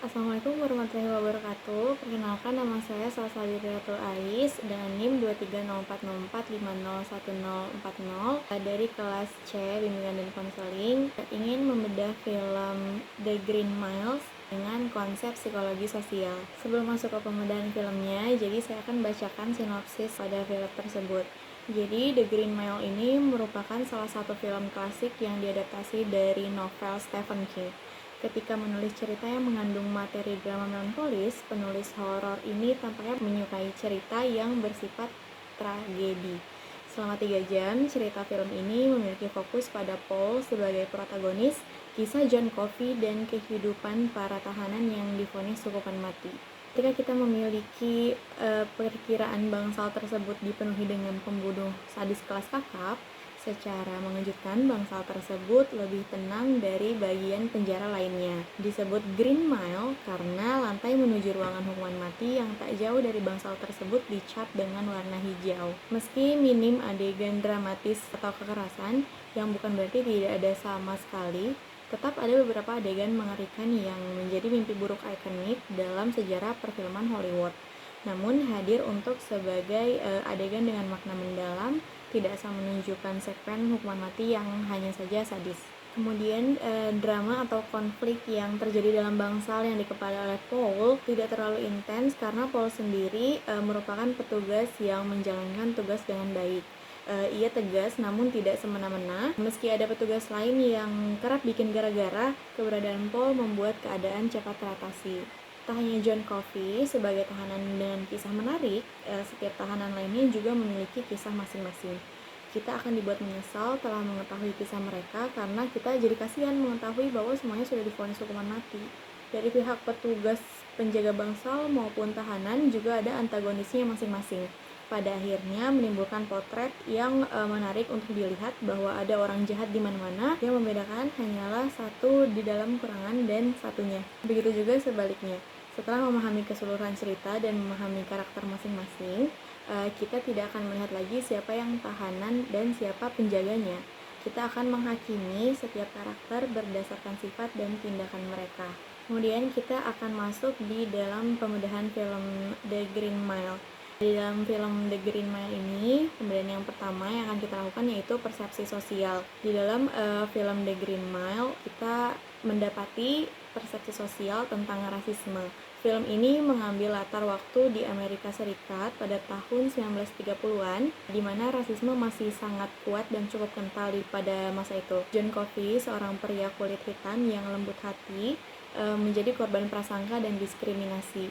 Assalamualaikum warahmatullahi wabarakatuh. Perkenalkan, nama saya Salsabiratul Ais dan NIM 23044501040 dari kelas C Bimbingan dan Konseling. Ingin membedah film The Green Miles dengan konsep psikologi sosial. Sebelum masuk ke pembedahan filmnya, jadi saya akan bacakan sinopsis pada film tersebut. Jadi The Green Mile ini merupakan salah satu film klasik yang diadaptasi dari novel Stephen King. Ketika menulis cerita yang mengandung materi drama melankolis, penulis horor ini tampaknya menyukai cerita yang bersifat tragedi. Selama 3 jam, cerita film ini memiliki fokus pada Paul sebagai protagonis, kisah John Coffey, dan kehidupan para tahanan yang divonis hukuman mati. Ketika kita memiliki perkiraan bangsal tersebut dipenuhi dengan pembunuh sadis kelas kakap, secara mengejutkan, bangsal tersebut lebih tenang dari bagian penjara lainnya. Disebut Green Mile karena lantai menuju ruangan hukuman mati yang tak jauh dari bangsal tersebut dicat dengan warna hijau. Meski minim adegan dramatis atau kekerasan, yang bukan berarti tidak ada sama sekali, tetap ada beberapa adegan mengerikan yang menjadi mimpi buruk ikonik dalam sejarah perfilman Hollywood. Namun hadir untuk sebagai adegan dengan makna mendalam, tidak asal menunjukkan segmen hukuman mati yang hanya saja sadis. Kemudian drama atau konflik yang terjadi dalam bangsal yang dikepalai oleh Paul tidak terlalu intens karena Paul sendiri merupakan petugas yang menjalankan tugas dengan baik. Ia tegas namun tidak semena-mena. Meski ada petugas lain yang kerap bikin gara-gara, keberadaan Paul membuat keadaan cepat teratasi. Tak hanya John Coffey sebagai tahanan dengan kisah menarik, setiap tahanan lainnya juga memiliki kisah masing-masing. Kita akan dibuat menyesal telah mengetahui kisah mereka karena kita jadi kasihan mengetahui bahwa semuanya sudah divonis hukuman mati. Dari pihak petugas penjaga bangsal maupun tahanan juga ada antagonisnya masing-masing. Pada akhirnya menimbulkan potret yang menarik untuk dilihat bahwa ada orang jahat di mana-mana, yang membedakan hanyalah satu di dalam kurangan dan satunya. Begitu juga sebaliknya. Setelah memahami keseluruhan cerita dan memahami karakter masing-masing, kita tidak akan melihat lagi siapa yang tahanan dan siapa penjaganya. Kita akan menghakimi setiap karakter berdasarkan sifat dan tindakan mereka. Kemudian kita akan masuk di dalam pembedahan film The Green Mile. Di dalam film The Green Mile ini, pembedahan yang pertama yang akan kita lakukan yaitu persepsi sosial. Di dalam film The Green Mile, kita mendapati persepsi sosial tentang rasisme. Film ini mengambil latar waktu di Amerika Serikat pada tahun 1930-an, di mana rasisme masih sangat kuat dan cukup kental pada masa itu. John Coffey, seorang pria kulit hitam yang lembut hati, menjadi korban prasangka dan diskriminasi.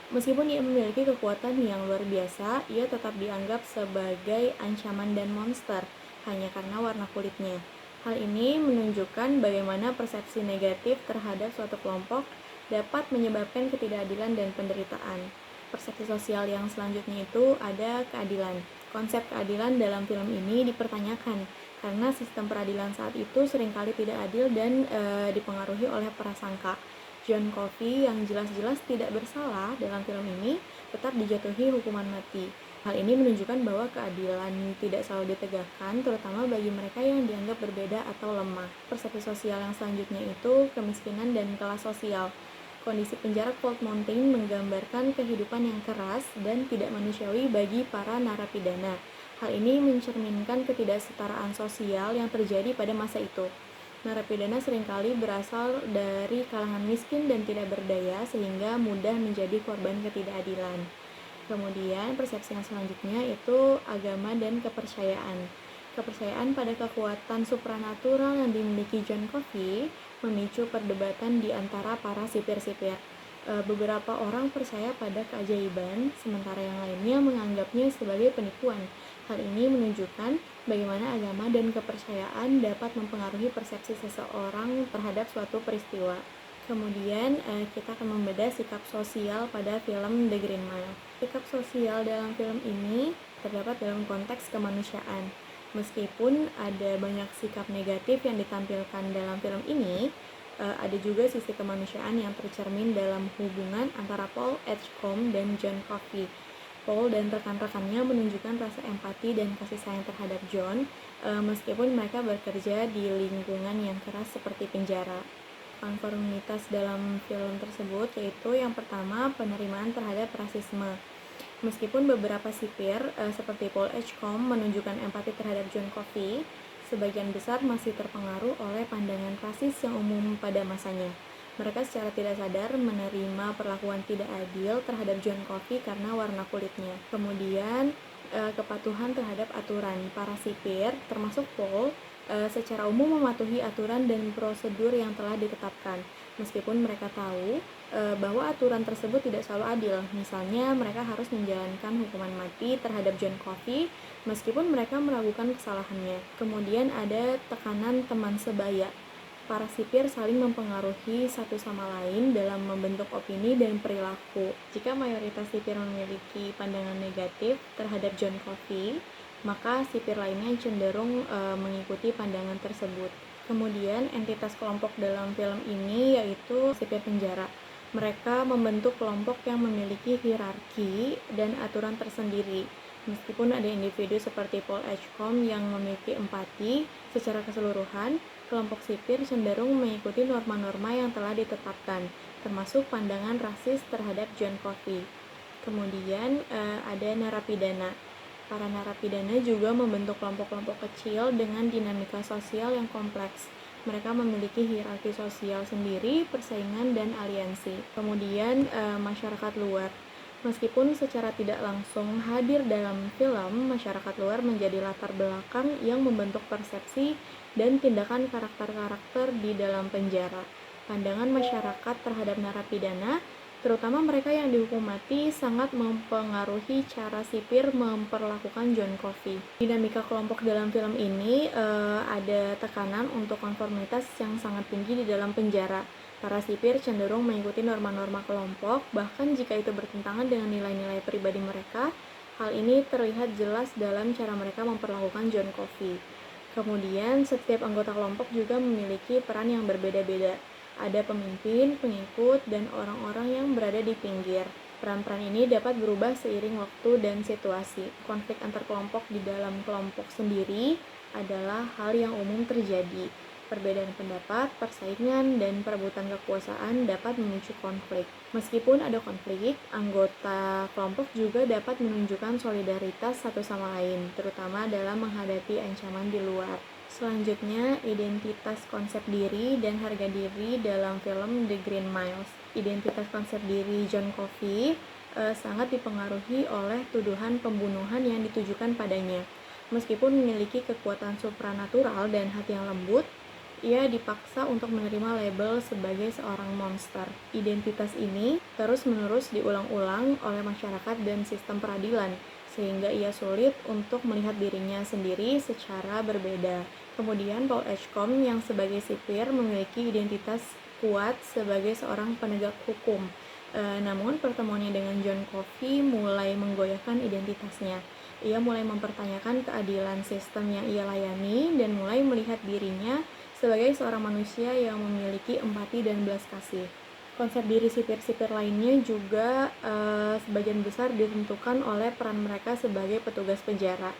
Meskipun ia memiliki kekuatan yang luar biasa, ia tetap dianggap sebagai ancaman dan monster hanya karena warna kulitnya. Hal ini menunjukkan bagaimana persepsi negatif terhadap suatu kelompok dapat menyebabkan ketidakadilan dan penderitaan. Persepsi sosial yang selanjutnya itu ada keadilan. Konsep keadilan dalam film ini dipertanyakan karena sistem peradilan saat itu seringkali tidak adil dan dipengaruhi oleh prasangka. John Coffey yang jelas-jelas tidak bersalah dalam film ini tetap dijatuhi hukuman mati. Hal ini menunjukkan bahwa keadilan tidak selalu ditegakkan, terutama bagi mereka yang dianggap berbeda atau lemah. Persepsi sosial yang selanjutnya itu kemiskinan dan kelas sosial. Kondisi penjara Cold Mountain menggambarkan kehidupan yang keras dan tidak manusiawi bagi para narapidana. Hal ini mencerminkan ketidaksetaraan sosial yang terjadi pada masa itu. Narapidana seringkali berasal dari kalangan miskin dan tidak berdaya sehingga mudah menjadi korban ketidakadilan. Kemudian persepsi yang selanjutnya itu agama dan kepercayaan. Kepercayaan pada kekuatan supranatural yang dimiliki John Coffey memicu perdebatan di antara para sipir-sipir. Beberapa orang percaya pada keajaiban, sementara yang lainnya menganggapnya sebagai penipuan. Hal ini menunjukkan bagaimana agama dan kepercayaan dapat mempengaruhi persepsi seseorang terhadap suatu peristiwa. Kemudian kita akan membedah sikap sosial pada film The Green Mile. Sikap sosial dalam film ini terdapat dalam konteks kemanusiaan. Meskipun ada banyak sikap negatif yang ditampilkan dalam film ini, ada juga sisi kemanusiaan yang tercermin dalam hubungan antara Paul Edgecombe dan John Coffey. Paul dan rekan-rekannya menunjukkan rasa empati dan kasih sayang terhadap John, meskipun mereka bekerja di lingkungan yang keras seperti penjara. konformitas dalam film tersebut, yaitu yang pertama penerimaan terhadap rasisme. Meskipun beberapa sipir seperti Paul Edgecombe menunjukkan empati terhadap John Coffey, sebagian besar masih terpengaruh oleh pandangan rasis yang umum pada masanya. Mereka secara tidak sadar menerima perlakuan tidak adil terhadap John Coffey karena warna kulitnya. Kemudian kepatuhan terhadap aturan. Para sipir, termasuk Paul, secara umum mematuhi aturan dan prosedur yang telah ditetapkan, meskipun mereka tahu bahwa aturan tersebut tidak selalu adil. Misalnya, mereka harus menjalankan hukuman mati terhadap John Coffey meskipun mereka meragukan kesalahannya. Kemudian ada tekanan teman sebaya. Para sipir saling mempengaruhi satu sama lain dalam membentuk opini dan perilaku. Jika mayoritas sipir memiliki pandangan negatif terhadap John Coffey, maka sipir lainnya cenderung mengikuti pandangan tersebut. Kemudian entitas kelompok dalam film ini yaitu sipir penjara. Mereka membentuk kelompok yang memiliki hierarki dan aturan tersendiri. Meskipun ada individu seperti Paul Edgecombe yang memiliki empati, secara keseluruhan, kelompok sipir cenderung mengikuti norma-norma yang telah ditetapkan, termasuk pandangan rasis terhadap John Coffey. Kemudian ada narapidana. Para narapidana juga membentuk kelompok-kelompok kecil dengan dinamika sosial yang kompleks. Mereka memiliki hierarki sosial sendiri, persaingan, dan aliansi. Kemudian masyarakat luar. Meskipun secara tidak langsung hadir dalam film, masyarakat luar menjadi latar belakang yang membentuk persepsi dan tindakan karakter-karakter di dalam penjara. Pandangan masyarakat terhadap narapidana, terutama mereka yang dihukum mati, sangat mempengaruhi cara sipir memperlakukan John Coffey. Dinamika kelompok dalam film ini ada tekanan untuk konformitas yang sangat tinggi di dalam penjara. Para sipir cenderung mengikuti norma-norma kelompok, bahkan jika itu bertentangan dengan nilai-nilai pribadi mereka. Hal ini terlihat jelas dalam cara mereka memperlakukan John Coffey. Kemudian, setiap anggota kelompok juga memiliki peran yang berbeda-beda. Ada pemimpin, pengikut, dan orang-orang yang berada di pinggir. Peran-peran ini dapat berubah seiring waktu dan situasi. Konflik antar kelompok di dalam kelompok sendiri adalah hal yang umum terjadi. Perbedaan pendapat, persaingan, dan perebutan kekuasaan dapat memicu konflik. Meskipun ada konflik, anggota kelompok juga dapat menunjukkan solidaritas satu sama lain, terutama dalam menghadapi ancaman di luar. Selanjutnya, identitas konsep diri dan harga diri dalam film The Green Miles. Identitas konsep diri John Coffey sangat dipengaruhi oleh tuduhan pembunuhan yang ditujukan padanya. Meskipun memiliki kekuatan supranatural dan hati yang lembut, ia dipaksa untuk menerima label sebagai seorang monster. Identitas ini terus-menerus diulang-ulang oleh masyarakat dan sistem peradilan, sehingga ia sulit untuk melihat dirinya sendiri secara berbeda. Kemudian Paul Edgecombe yang sebagai sipir memiliki identitas kuat sebagai seorang penegak hukum. Namun pertemuannya dengan John Coffey mulai menggoyahkan identitasnya. Ia mulai mempertanyakan keadilan sistem yang ia layani dan mulai melihat dirinya sebagai seorang manusia yang memiliki empati dan belas kasih. Konsep diri sipir-sipir lainnya juga sebagian besar ditentukan oleh peran mereka sebagai petugas penjara.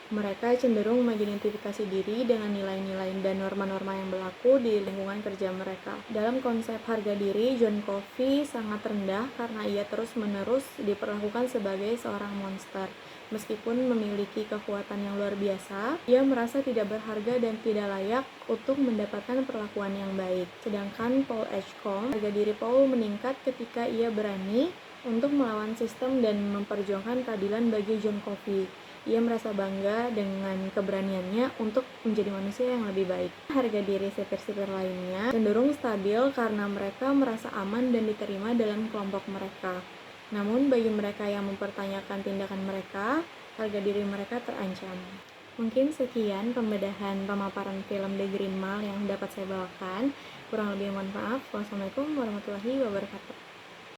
Mereka cenderung mengidentifikasi diri dengan nilai-nilai dan norma-norma yang berlaku di lingkungan kerja mereka. Dalam konsep harga diri, John Coffey sangat rendah karena ia terus-menerus diperlakukan sebagai seorang monster. Meskipun memiliki kekuatan yang luar biasa, ia merasa tidak berharga dan tidak layak untuk mendapatkan perlakuan yang baik. Sedangkan Paul Edgecombe, harga diri Paul meningkat ketika ia berani untuk melawan sistem dan memperjuangkan keadilan bagi John Coffey. Ia merasa bangga dengan keberaniannya untuk menjadi manusia yang lebih baik. Harga diri sipir-sipir lainnya cenderung stabil karena mereka merasa aman dan diterima dalam kelompok mereka. Namun bagi mereka yang mempertanyakan tindakan mereka, harga diri mereka terancam. Mungkin sekian pembedahan pemaparan film The Green Mile yang dapat saya bawakan. Kurang lebih mohon maaf. Wassalamualaikum warahmatullahi wabarakatuh.